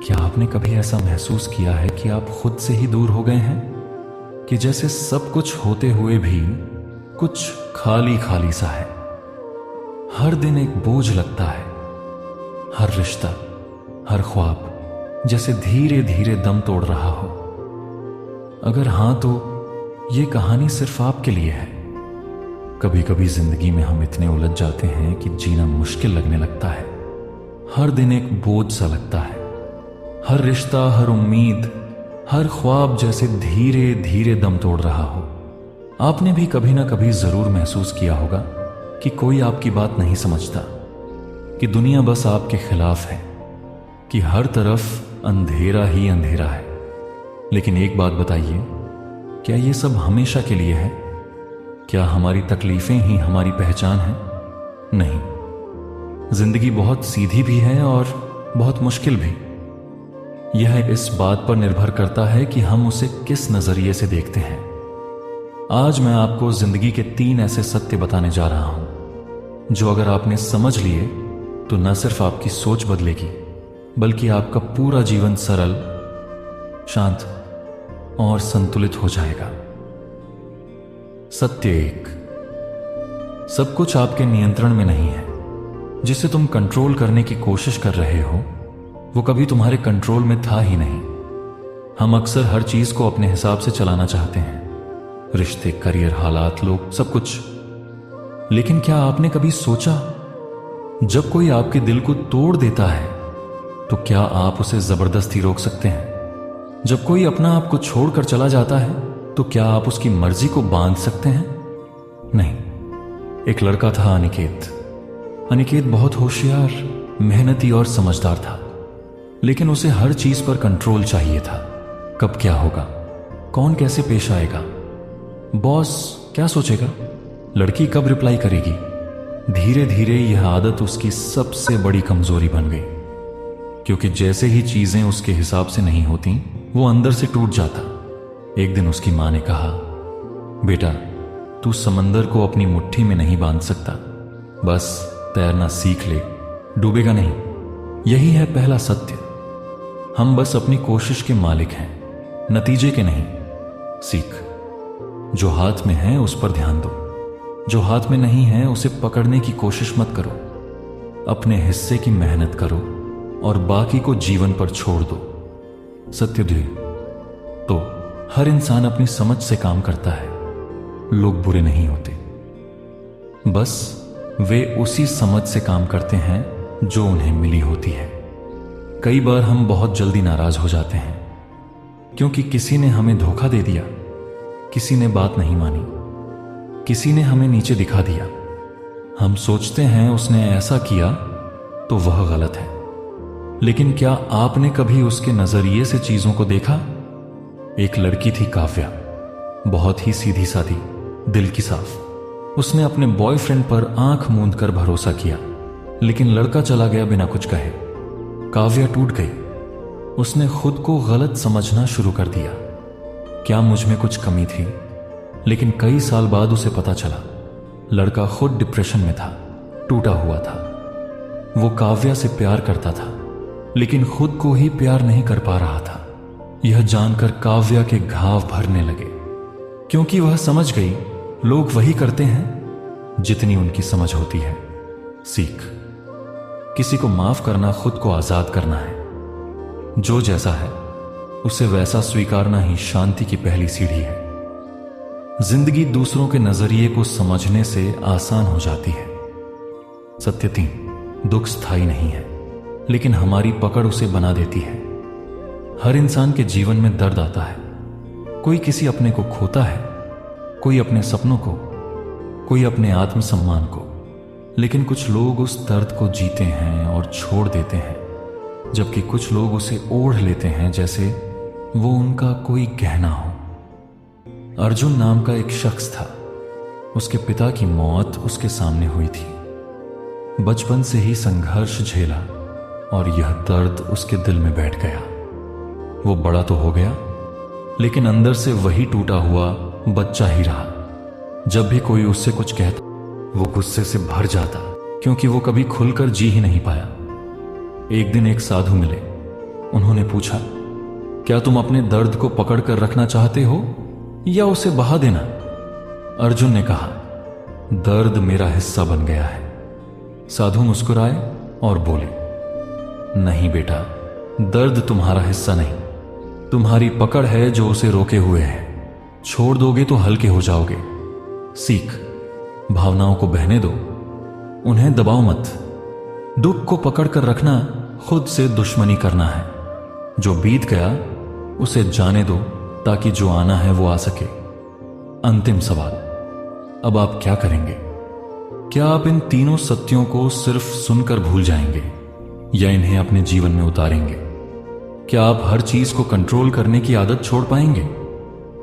क्या आपने कभी ऐसा महसूस किया है कि आप खुद से ही दूर हो गए हैं? कि जैसे सब कुछ होते हुए भी कुछ खाली खाली सा है। हर दिन एक बोझ लगता है, हर रिश्ता, हर ख्वाब जैसे धीरे धीरे दम तोड़ रहा हो। अगर हां तो ये कहानी सिर्फ आपके लिए है। कभी कभी जिंदगी में हम इतने उलझ जाते हैं कि जीना मुश्किल लगने लगता है। हर दिन एक बोझ सा लगता है। हर रिश्ता, हर उम्मीद, हर ख्वाब जैसे धीरे धीरे दम तोड़ रहा हो। आपने भी कभी ना कभी जरूर महसूस किया होगा कि कोई आपकी बात नहीं समझता, कि दुनिया बस आपके खिलाफ है, कि हर तरफ अंधेरा ही अंधेरा है। लेकिन एक बात बताइए, क्या ये सब हमेशा के लिए है? क्या हमारी तकलीफें ही हमारी पहचान है? नहीं, जिंदगी बहुत सीधी भी है और बहुत मुश्किल भी। यह इस बात पर निर्भर करता है कि हम उसे किस नजरिए से देखते हैं। आज मैं आपको जिंदगी के 3 ऐसे सत्य बताने जा रहा हूं जो अगर आपने समझ लिए तो न सिर्फ आपकी सोच बदलेगी, बल्कि आपका पूरा जीवन सरल, शांत और संतुलित हो जाएगा। सत्य 1, सब कुछ आपके नियंत्रण में नहीं है। जिसे तुम कंट्रोल करने की कोशिश कर रहे हो वो कभी तुम्हारे कंट्रोल में था ही नहीं। हम अक्सर हर चीज को अपने हिसाब से चलाना चाहते हैं, रिश्ते, करियर, हालात, लोग, सब कुछ। लेकिन क्या आपने कभी सोचा, जब कोई आपके दिल को तोड़ देता है तो क्या आप उसे जबरदस्ती रोक सकते हैं? जब कोई अपना आपको छोड़कर चला जाता है तो क्या आप उसकी मर्जी को बांध सकते हैं? नहीं। एक लड़का था अनिकेत। अनिकेत बहुत होशियार, मेहनती और समझदार था, लेकिन उसे हर चीज पर कंट्रोल चाहिए था। कब क्या होगा, कौन कैसे पेश आएगा, बॉस क्या सोचेगा, लड़की कब रिप्लाई करेगी। धीरे धीरे यह आदत उसकी सबसे बड़ी कमजोरी बन गई, क्योंकि जैसे ही चीजें उसके हिसाब से नहीं होती वो अंदर से टूट जाता। एक दिन उसकी मां ने कहा, बेटा तू समंदर को अपनी मुट्ठी में नहीं बांध सकता, बस तैरना सीख ले, डूबेगा नहीं। यही है पहला सत्य। हम बस अपनी कोशिश के मालिक हैं, नतीजे के नहीं। सीख, जो हाथ में है उस पर ध्यान दो, जो हाथ में नहीं है उसे पकड़ने की कोशिश मत करो। अपने हिस्से की मेहनत करो और बाकी को जीवन पर छोड़ दो। सत्य 2, तो हर इंसान अपनी समझ से काम करता है। लोग बुरे नहीं होते, बस वे उसी समझ से काम करते हैं जो उन्हें मिली होती है। कई बार हम बहुत जल्दी नाराज हो जाते हैं क्योंकि किसी ने हमें धोखा दे दिया, किसी ने बात नहीं मानी, किसी ने हमें नीचे दिखा दिया। हम सोचते हैं उसने ऐसा किया तो वह गलत है। लेकिन क्या आपने कभी उसके नजरिए से चीजों को देखा? एक लड़की थी काव्या, बहुत ही सीधी सादी, दिल की साफ। उसने अपने बॉयफ्रेंड पर आंख मूंद कर भरोसा किया, लेकिन लड़का चला गया बिना कुछ कहे। काव्या टूट गई। उसने खुद को गलत समझना शुरू कर दिया। क्या मुझ में कुछ कमी थी? लेकिन कई साल बाद उसे पता चला, लड़का खुद डिप्रेशन में था, टूटा हुआ था। वो काव्या से प्यार करता था, लेकिन खुद को ही प्यार नहीं कर पा रहा था। यह जानकर काव्या के घाव भरने लगे, क्योंकि वह समझ गई लोग वही करते हैं जितनी उनकी समझ होती है। सीख, किसी को माफ करना खुद को आजाद करना है। जो जैसा है उसे वैसा स्वीकारना ही शांति की पहली सीढ़ी है। जिंदगी दूसरों के नजरिए को समझने से आसान हो जाती है। सत्य 3, दुख स्थायी नहीं है, लेकिन हमारी पकड़ उसे बना देती है। हर इंसान के जीवन में दर्द आता है। कोई किसी अपने को खोता है, कोई अपने सपनों को, कोई अपने आत्मसम्मान को। लेकिन कुछ लोग उस दर्द को जीते हैं और छोड़ देते हैं, जबकि कुछ लोग उसे ओढ़ लेते हैं जैसे वो उनका कोई गहना हो। अर्जुन नाम का एक शख्स था। उसके पिता की मौत उसके सामने हुई थी। बचपन से ही संघर्ष झेला और यह दर्द उसके दिल में बैठ गया। वो बड़ा तो हो गया, लेकिन अंदर से वही टूटा हुआ बच्चा ही रहा। जब भी कोई उससे कुछ कहता वो गुस्से से भर जाता, क्योंकि वो कभी खुलकर जी ही नहीं पाया। एक दिन एक साधु मिले उन्होंने पूछा, क्या तुम अपने दर्द को पकड़ कर रखना चाहते हो या उसे बहा देना? अर्जुन ने कहा, दर्द मेरा हिस्सा बन गया है। साधु मुस्कुराए और बोले, नहीं बेटा, दर्द तुम्हारा हिस्सा नहीं, तुम्हारी पकड़ है जो उसे रोके हुए है। छोड़ दोगे तो हल्के हो जाओगे। सीख, भावनाओं को बहने दो, उन्हें दबाओ मत। दुख को पकड़ कर रखना खुद से दुश्मनी करना है। जो बीत गया उसे जाने दो ताकि जो आना है वो आ सके। अंतिम सवाल, अब आप क्या करेंगे? क्या आप इन तीनों सत्यों को सिर्फ सुनकर भूल जाएंगे या इन्हें अपने जीवन में उतारेंगे? क्या आप हर चीज को कंट्रोल करने की आदत छोड़ पाएंगे?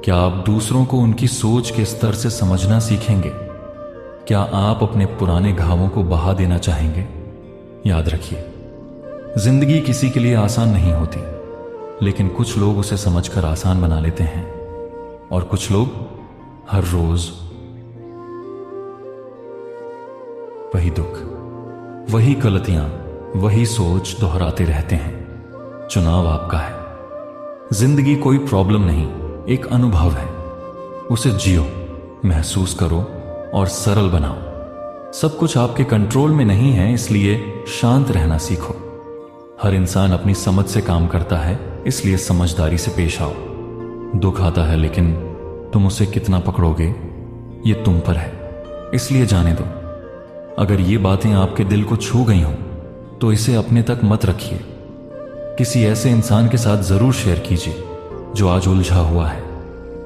क्या आप दूसरों को उनकी सोच के स्तर से समझना सीखेंगे? क्या आप अपने पुराने घावों को बहा देना चाहेंगे? याद रखिए, जिंदगी किसी के लिए आसान नहीं होती, लेकिन कुछ लोग उसे समझकर आसान बना लेते हैं और कुछ लोग हर रोज वही दुख, वही गलतियां, वही सोच दोहराते रहते हैं। चुनाव आपका है। जिंदगी कोई प्रॉब्लम नहीं, एक अनुभव है। उसे जियो, महसूस करो और सरल बनाओ। सब कुछ आपके कंट्रोल में नहीं है, इसलिए शांत रहना सीखो। हर इंसान अपनी समझ से काम करता है, इसलिए समझदारी से पेश आओ। दुख आता है, लेकिन तुम उसे कितना पकड़ोगे ये तुम पर है, इसलिए जाने दो। अगर ये बातें आपके दिल को छू गई हों तो इसे अपने तक मत रखिए। किसी ऐसे इंसान के साथ जरूर शेयर कीजिए जो आज उलझा हुआ है।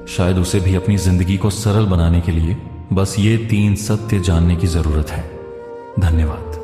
शायद उसे भी अपनी जिंदगी को सरल बनाने के लिए बस ये 3 सत्य जानने की जरूरत है। धन्यवाद।